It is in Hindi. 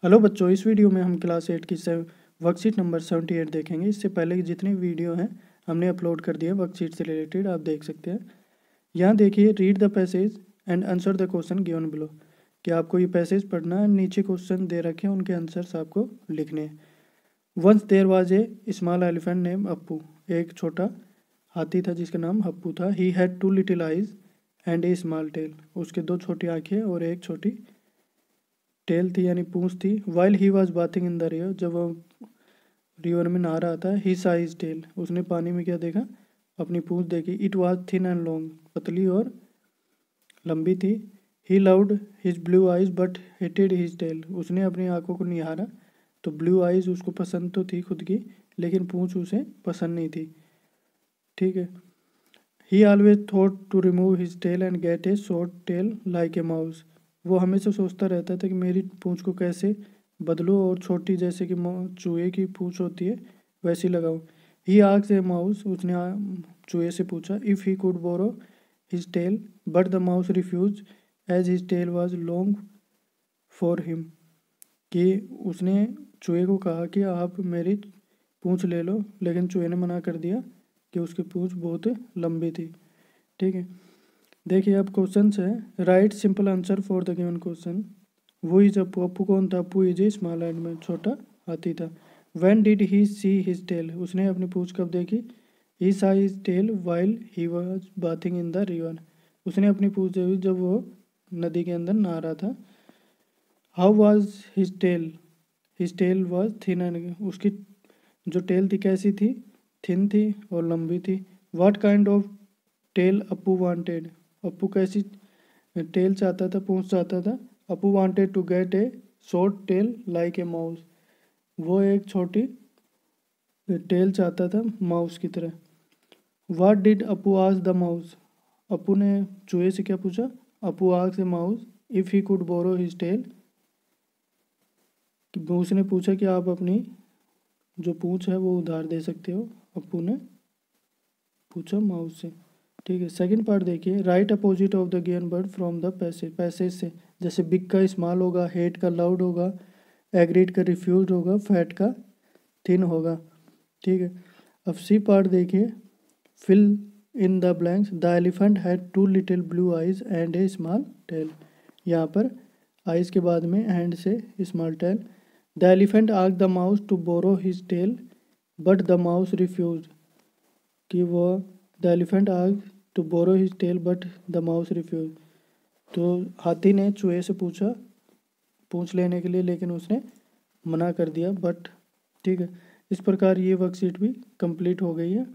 हेलो बच्चों, इस वीडियो में हम क्लास 8 की वर्कशीट नंबर 78 देखेंगे। इससे पहले की जितनी वीडियो हैं हमने अपलोड कर दिए वर्कशीट से रिलेटेड, आप देख सकते हैं। यहाँ देखिए, read the passage and answer the question given below, कि आपको ये पैसेज पढ़ना है, नीचे क्वेश्चन दे रखे हैं, उनके आंसर्स आपको लिखने हैं। Once there was a small elephant name Appu, एक छोटा हाथी था जिसका नाम हप्पू था। He had two little eyes and a small tail, उसके दो छोटी आँखें और एक छोटी टेल थी यानी पूंछ थी। While he was bathing in the river, जब वो रिवर में नहा रहा था, ही सा हिज टेल, उसने पानी में क्या देखा? अपनी पूंछ देखी। It was thin and long, पतली और लंबी थी। He loved his blue eyes but hated his tail, उसने अपनी आंखों को निहारा तो ब्लू आइज उसको पसंद तो थी खुद की, लेकिन पूंछ उसे पसंद नहीं थी। ठीक है। He always thought to remove his tail and get a short tail like a mouse, वो हमेशा सोचता रहता था कि मेरी पूंछ को कैसे बदलूं और छोटी जैसे कि चूहे की पूंछ होती है वैसी लगाऊं। ही आस्क्ड ए माउस, उसने चूहे से पूछा if he could borrow his tail, but the mouse refuse as his tail was long for him, कि उसने चूहे को कहा कि आप मेरी पूंछ ले लो, लेकिन चूहे ने मना कर दिया कि उसकी पूंछ बहुत लंबी थी। ठीक है। देखिए, अब क्वेश्चन है, right simple answer for the given question. वो इज अप्पू, अप्पू कौन था? Appu is a small animal, छोटा हाथी था। When did he see his tail, उसने अपनी पूंछ कब देखी? He saw his tail while he was bathing in the river, उसने अपनी पूंछ देखी जब वो नदी के अंदर नहा रहा था। How was his tail was thin and, उसकी जो टेल थी कैसी थी? थिन थी और लंबी थी। What kind of tail Appu wanted, Appu कैसी टेल चाहता था, पूंछ चाहता था? Appu wanted to get a short tail like a mouse, वो एक छोटी टेल चाहता था माउस की तरह। What did Appu ask the mouse, Appu ने चूहे से क्या पूछा? Appu asked the mouse if he could borrow his tail, उसने पूछा कि आप अपनी जो पूंछ है वो उधार दे सकते हो, अप्पू ने पूछा माउस से। ठीक है। सेकंड पार्ट देखिए, right opposite of the given word from the passage, passage से, जैसे बिग का स्मॉल होगा, हेट का लाउड होगा, एग्रीड का रिफ्यूज होगा, फैट का थिन होगा। ठीक है। अब सी पार्ट देखिए, fill in the blanks. The elephant had two little blue eyes and a small tail, यहाँ पर आइज के बाद में हैंड से small tail. The elephant asked the mouse to borrow his tail but the mouse refuse, कि वो the elephant asked to borrow his tail but the mouse refuse, तो हाथी ने चूहे से पूछा पूंछ लेने के लिए, लेकिन उसने मना कर दिया बट। ठीक है। इस प्रकार ये वर्कशीट भी कंप्लीट हो गई है।